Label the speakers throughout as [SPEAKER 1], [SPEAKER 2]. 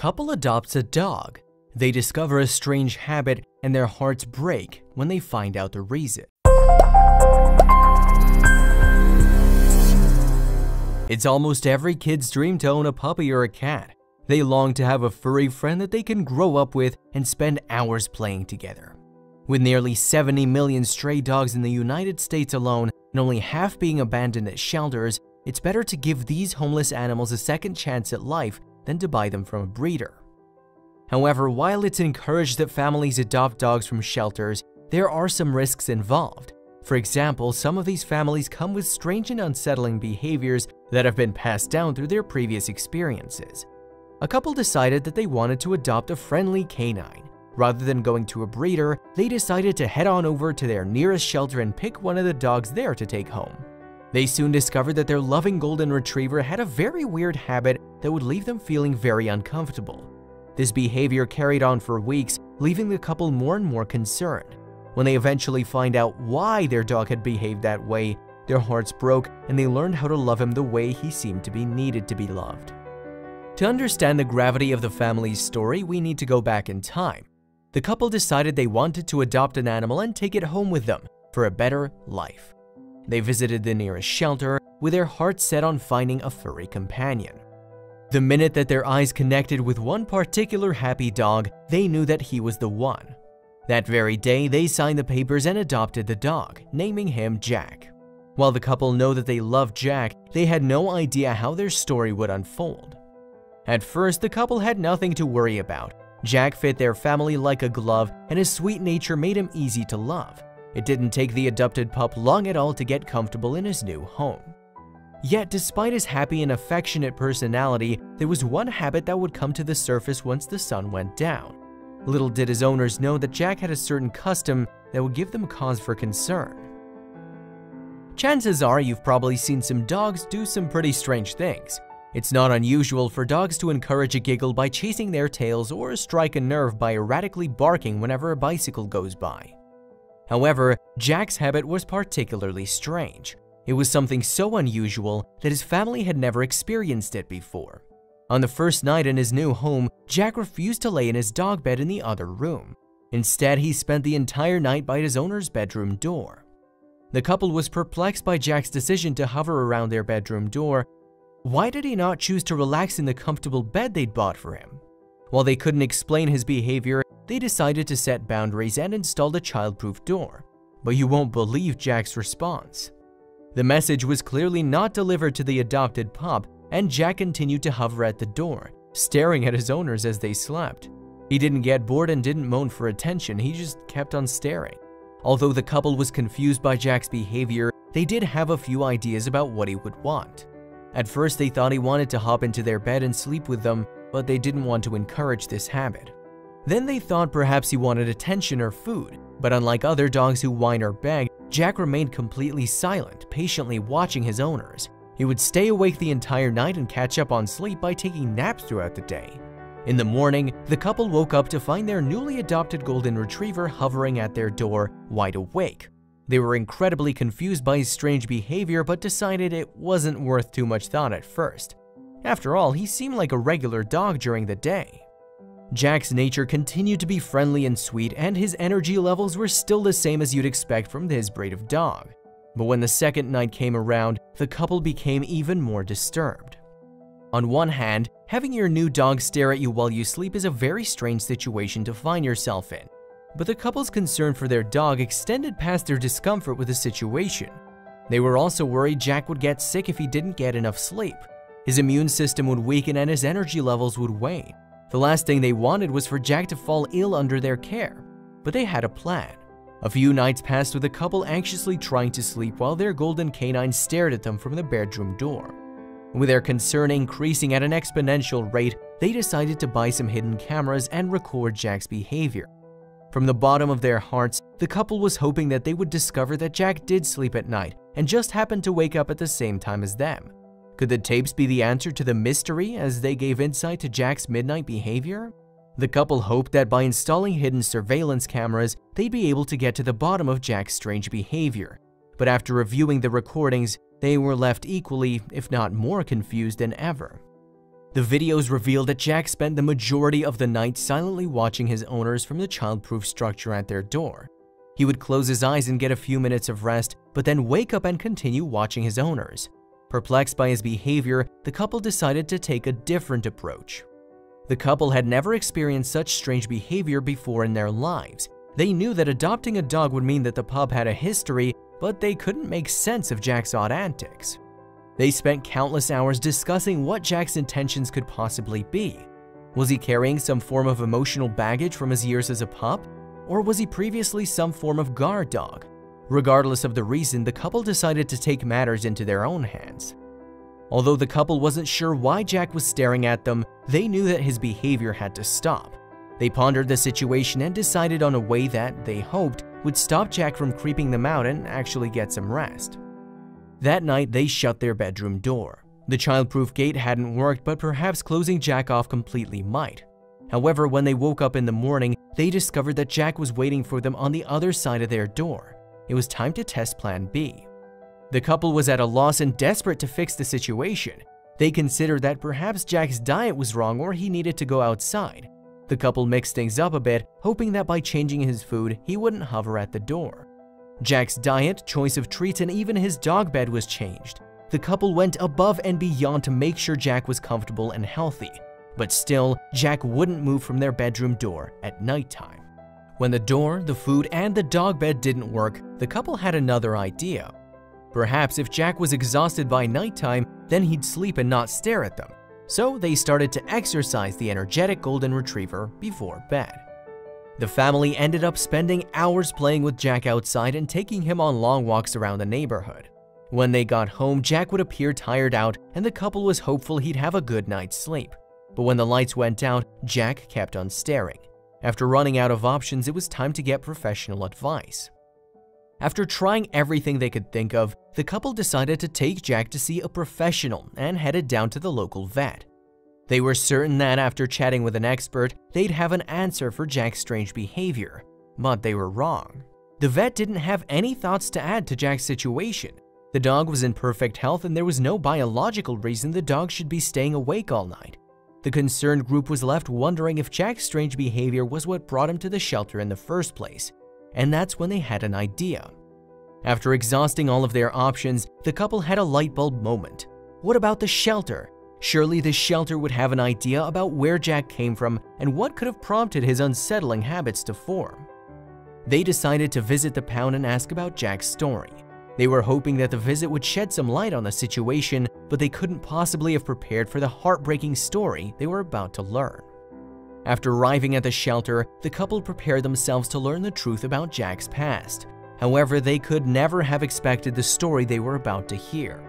[SPEAKER 1] Couple adopts a dog. They discover a strange habit and their hearts break when they find out the reason. It's almost every kid's dream to own a puppy or a cat. They long to have a furry friend that they can grow up with and spend hours playing together. With nearly 70 million stray dogs in the United States alone and only half being abandoned at shelters, it's better to give these homeless animals a second chance at life than to buy them from a breeder. However, while it's encouraged that families adopt dogs from shelters, there are some risks involved. For example, some of these families come with strange and unsettling behaviors that have been passed down through their previous experiences. A couple decided that they wanted to adopt a friendly canine. Rather than going to a breeder, they decided to head on over to their nearest shelter and pick one of the dogs there to take home. They soon discovered that their loving golden retriever had a very weird habit that would leave them feeling very uncomfortable. This behavior carried on for weeks, leaving the couple more and more concerned. When they eventually find out why their dog had behaved that way, their hearts broke and they learned how to love him the way he seemed to be needed to be loved. To understand the gravity of the family's story, we need to go back in time. The couple decided they wanted to adopt an animal and take it home with them for a better life. They visited the nearest shelter with their hearts set on finding a furry companion. The minute that their eyes connected with one particular happy dog, they knew that he was the one. That very day, they signed the papers and adopted the dog, naming him Jack. While the couple know that they loved Jack, they had no idea how their story would unfold. At first, the couple had nothing to worry about. Jack fit their family like a glove, and his sweet nature made him easy to love. It didn't take the adopted pup long at all to get comfortable in his new home. Yet, despite his happy and affectionate personality, there was one habit that would come to the surface once the sun went down. Little did his owners know that Jack had a certain custom that would give them cause for concern. Chances are you've probably seen some dogs do some pretty strange things. It's not unusual for dogs to encourage a giggle by chasing their tails or strike a nerve by erratically barking whenever a bicycle goes by. However, Jack's habit was particularly strange. It was something so unusual that his family had never experienced it before. On the first night in his new home, Jack refused to lay in his dog bed in the other room. Instead, he spent the entire night by his owner's bedroom door. The couple was perplexed by Jack's decision to hover around their bedroom door. Why did he not choose to relax in the comfortable bed they'd bought for him? While they couldn't explain his behavior, they decided to set boundaries and installed a child-proof door. But you won't believe Jack's response. The message was clearly not delivered to the adopted pup, and Jack continued to hover at the door, staring at his owners as they slept. He didn't get bored and didn't moan for attention, he just kept on staring. Although the couple was confused by Jack's behavior, they did have a few ideas about what he would want. At first, they thought he wanted to hop into their bed and sleep with them, but they didn't want to encourage this habit. Then they thought perhaps he wanted attention or food, but unlike other dogs who whine or beg, Jack remained completely silent, patiently watching his owners. He would stay awake the entire night and catch up on sleep by taking naps throughout the day. In the morning, the couple woke up to find their newly adopted golden retriever hovering at their door, wide awake. They were incredibly confused by his strange behavior but decided it wasn't worth too much thought at first. After all, he seemed like a regular dog during the day. Jack's nature continued to be friendly and sweet, and his energy levels were still the same as you'd expect from his breed of dog. But when the second night came around, the couple became even more disturbed. On one hand, having your new dog stare at you while you sleep is a very strange situation to find yourself in. But the couple's concern for their dog extended past their discomfort with the situation. They were also worried Jack would get sick if he didn't get enough sleep. His immune system would weaken and his energy levels would wane. The last thing they wanted was for Jack to fall ill under their care. But they had a plan. A few nights passed with the couple anxiously trying to sleep while their golden canine stared at them from the bedroom door. With their concern increasing at an exponential rate, they decided to buy some hidden cameras and record Jack's behavior. From the bottom of their hearts, the couple was hoping that they would discover that Jack did sleep at night and just happened to wake up at the same time as them. Could the tapes be the answer to the mystery as they gave insight to Jack's midnight behavior? The couple hoped that by installing hidden surveillance cameras, they'd be able to get to the bottom of Jack's strange behavior. But after reviewing the recordings, they were left equally, if not more confused than ever. The videos revealed that Jack spent the majority of the night silently watching his owners from the childproof structure at their door. He would close his eyes and get a few minutes of rest, but then wake up and continue watching his owners. Perplexed by his behavior, the couple decided to take a different approach. The couple had never experienced such strange behavior before in their lives. They knew that adopting a dog would mean that the pup had a history, but they couldn't make sense of Jack's odd antics. They spent countless hours discussing what Jack's intentions could possibly be. Was he carrying some form of emotional baggage from his years as a pup? Or was he previously some form of guard dog? Regardless of the reason, the couple decided to take matters into their own hands. Although the couple wasn't sure why Jack was staring at them, they knew that his behavior had to stop. They pondered the situation and decided on a way that, they hoped, would stop Jack from creeping them out and actually get some rest. That night, they shut their bedroom door. The childproof gate hadn't worked, but perhaps closing Jack off completely might. However, when they woke up in the morning, they discovered that Jack was waiting for them on the other side of their door. It was time to test Plan B. The couple was at a loss and desperate to fix the situation. They considered that perhaps Jack's diet was wrong or he needed to go outside. The couple mixed things up a bit, hoping that by changing his food, he wouldn't hover at the door. Jack's diet, choice of treats, and even his dog bed was changed. The couple went above and beyond to make sure Jack was comfortable and healthy. But still, Jack wouldn't move from their bedroom door at nighttime. When the door, the food, and the dog bed didn't work, the couple had another idea. Perhaps if Jack was exhausted by nighttime, then he'd sleep and not stare at them. So they started to exercise the energetic golden retriever before bed. The family ended up spending hours playing with Jack outside and taking him on long walks around the neighborhood. When they got home, Jack would appear tired out, and the couple was hopeful he'd have a good night's sleep. But when the lights went out, Jack kept on staring. After running out of options, it was time to get professional advice. After trying everything they could think of, the couple decided to take Jack to see a professional and headed down to the local vet. They were certain that after chatting with an expert, they'd have an answer for Jack's strange behavior, but they were wrong. The vet didn't have any thoughts to add to Jack's situation. The dog was in perfect health and there was no biological reason the dog should be staying awake all night. The concerned group was left wondering if Jack's strange behavior was what brought him to the shelter in the first place, and that's when they had an idea. After exhausting all of their options, the couple had a light bulb moment. What about the shelter? Surely the shelter would have an idea about where Jack came from and what could have prompted his unsettling habits to form. They decided to visit the pound and ask about Jack's story. They were hoping that the visit would shed some light on the situation, but they couldn't possibly have prepared for the heartbreaking story they were about to learn. After arriving at the shelter, the couple prepared themselves to learn the truth about Jack's past. However, they could never have expected the story they were about to hear.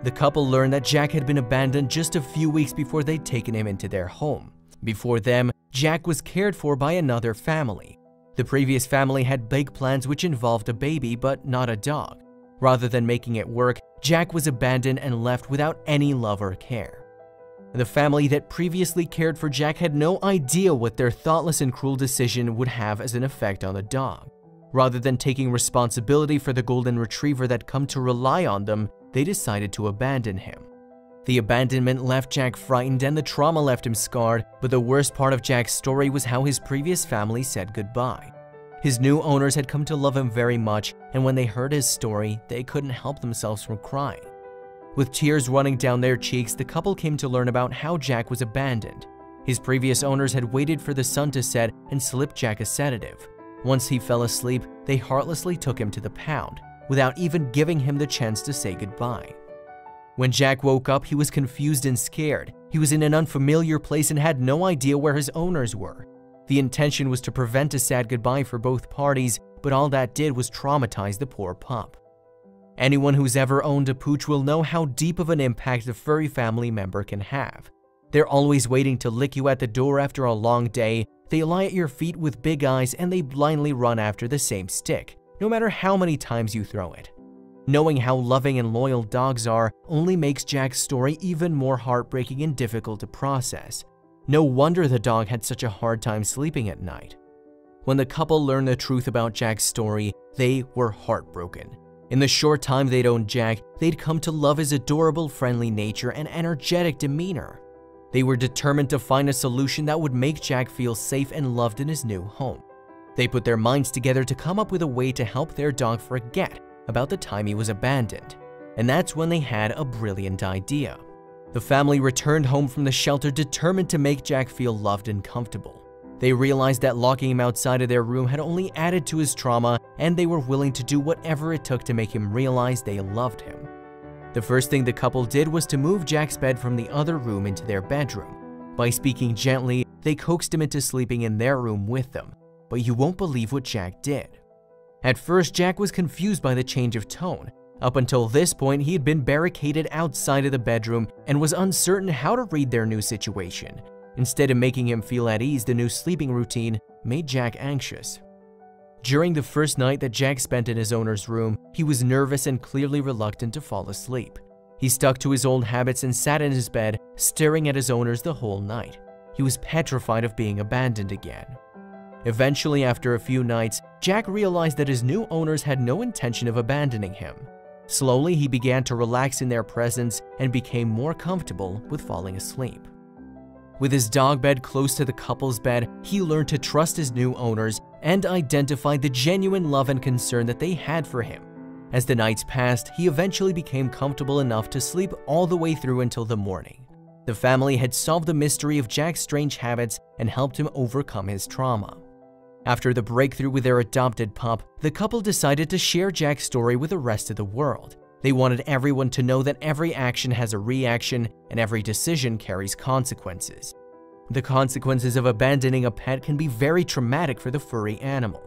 [SPEAKER 1] The couple learned that Jack had been abandoned just a few weeks before they'd taken him into their home. Before them, Jack was cared for by another family. The previous family had big plans which involved a baby but not a dog. Rather than making it work, Jack was abandoned and left without any love or care. The family that previously cared for Jack had no idea what their thoughtless and cruel decision would have as an effect on the dog. Rather than taking responsibility for the golden retriever that come to rely on them, they decided to abandon him. The abandonment left Jack frightened and the trauma left him scarred, but the worst part of Jack's story was how his previous family said goodbye. His new owners had come to love him very much, and when they heard his story, they couldn't help themselves from crying. With tears running down their cheeks, the couple came to learn about how Jack was abandoned. His previous owners had waited for the sun to set and slipped Jack a sedative. Once he fell asleep, they heartlessly took him to the pound, without even giving him the chance to say goodbye. When Jack woke up, he was confused and scared. He was in an unfamiliar place and had no idea where his owners were. The intention was to prevent a sad goodbye for both parties, but all that did was traumatize the poor pup. Anyone who's ever owned a pooch will know how deep of an impact a furry family member can have. They're always waiting to lick you at the door after a long day, they lie at your feet with big eyes, and they blindly run after the same stick, no matter how many times you throw it. Knowing how loving and loyal dogs are only makes Jack's story even more heartbreaking and difficult to process. No wonder the dog had such a hard time sleeping at night. When the couple learned the truth about Jack's story, they were heartbroken. In the short time they'd owned Jack, they'd come to love his adorable, friendly nature and energetic demeanor. They were determined to find a solution that would make Jack feel safe and loved in his new home. They put their minds together to come up with a way to help their dog forget about the time he was abandoned. And that's when they had a brilliant idea. The family returned home from the shelter determined to make Jack feel loved and comfortable. They realized that locking him outside of their room had only added to his trauma, and they were willing to do whatever it took to make him realize they loved him. The first thing the couple did was to move Jack's bed from the other room into their bedroom. By speaking gently, they coaxed him into sleeping in their room with them. But you won't believe what Jack did. At first, Jack was confused by the change of tone. Up until this point, he had been barricaded outside of the bedroom and was uncertain how to read their new situation. Instead of making him feel at ease, the new sleeping routine made Jack anxious. During the first night that Jack spent in his owner's room, he was nervous and clearly reluctant to fall asleep. He stuck to his old habits and sat in his bed, staring at his owners the whole night. He was petrified of being abandoned again. Eventually, after a few nights, Jack realized that his new owners had no intention of abandoning him. Slowly, he began to relax in their presence and became more comfortable with falling asleep. With his dog bed close to the couple's bed, he learned to trust his new owners and identified the genuine love and concern that they had for him. As the nights passed, he eventually became comfortable enough to sleep all the way through until the morning. The family had solved the mystery of Jack's strange habits and helped him overcome his trauma. After the breakthrough with their adopted pup, the couple decided to share Jack's story with the rest of the world. They wanted everyone to know that every action has a reaction and every decision carries consequences. The consequences of abandoning a pet can be very traumatic for the furry animal.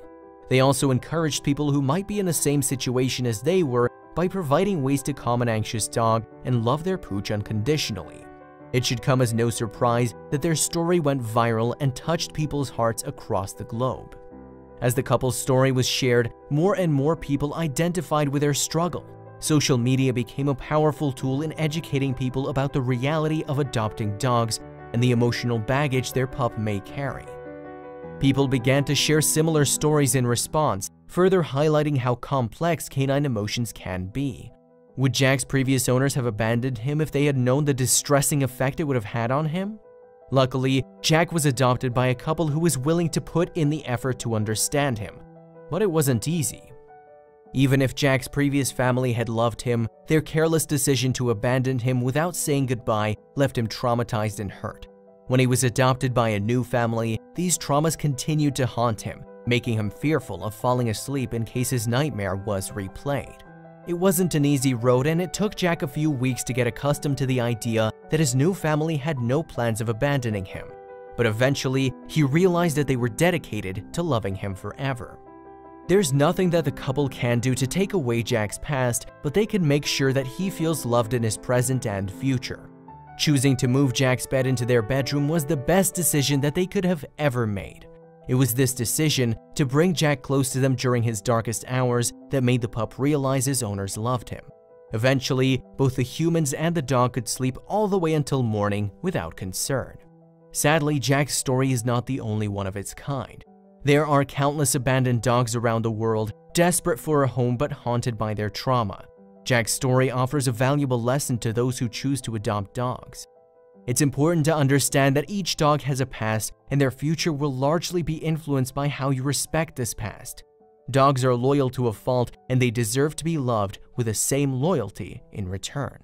[SPEAKER 1] They also encouraged people who might be in the same situation as they were by providing ways to calm an anxious dog and love their pooch unconditionally. It should come as no surprise that their story went viral and touched people's hearts across the globe. As the couple's story was shared, more and more people identified with their struggle. Social media became a powerful tool in educating people about the reality of adopting dogs and the emotional baggage their pup may carry. People began to share similar stories in response, further highlighting how complex canine emotions can be. Would Jack's previous owners have abandoned him if they had known the distressing effect it would have had on him? Luckily, Jack was adopted by a couple who was willing to put in the effort to understand him, but it wasn't easy. Even if Jack's previous family had loved him, their careless decision to abandon him without saying goodbye left him traumatized and hurt. When he was adopted by a new family, these traumas continued to haunt him, making him fearful of falling asleep in case his nightmare was replayed. It wasn't an easy road, and it took Jack a few weeks to get accustomed to the idea that his new family had no plans of abandoning him. But eventually, he realized that they were dedicated to loving him forever. There's nothing that the couple can do to take away Jack's past, but they can make sure that he feels loved in his present and future. Choosing to move Jack's bed into their bedroom was the best decision that they could have ever made. It was this decision to bring Jack close to them during his darkest hours that made the pup realize his owners loved him. Eventually, both the humans and the dog could sleep all the way until morning without concern. Sadly, Jack's story is not the only one of its kind. There are countless abandoned dogs around the world, desperate for a home but haunted by their trauma. Jack's story offers a valuable lesson to those who choose to adopt dogs. It's important to understand that each dog has a past, and their future will largely be influenced by how you respect this past. Dogs are loyal to a fault, and they deserve to be loved with the same loyalty in return.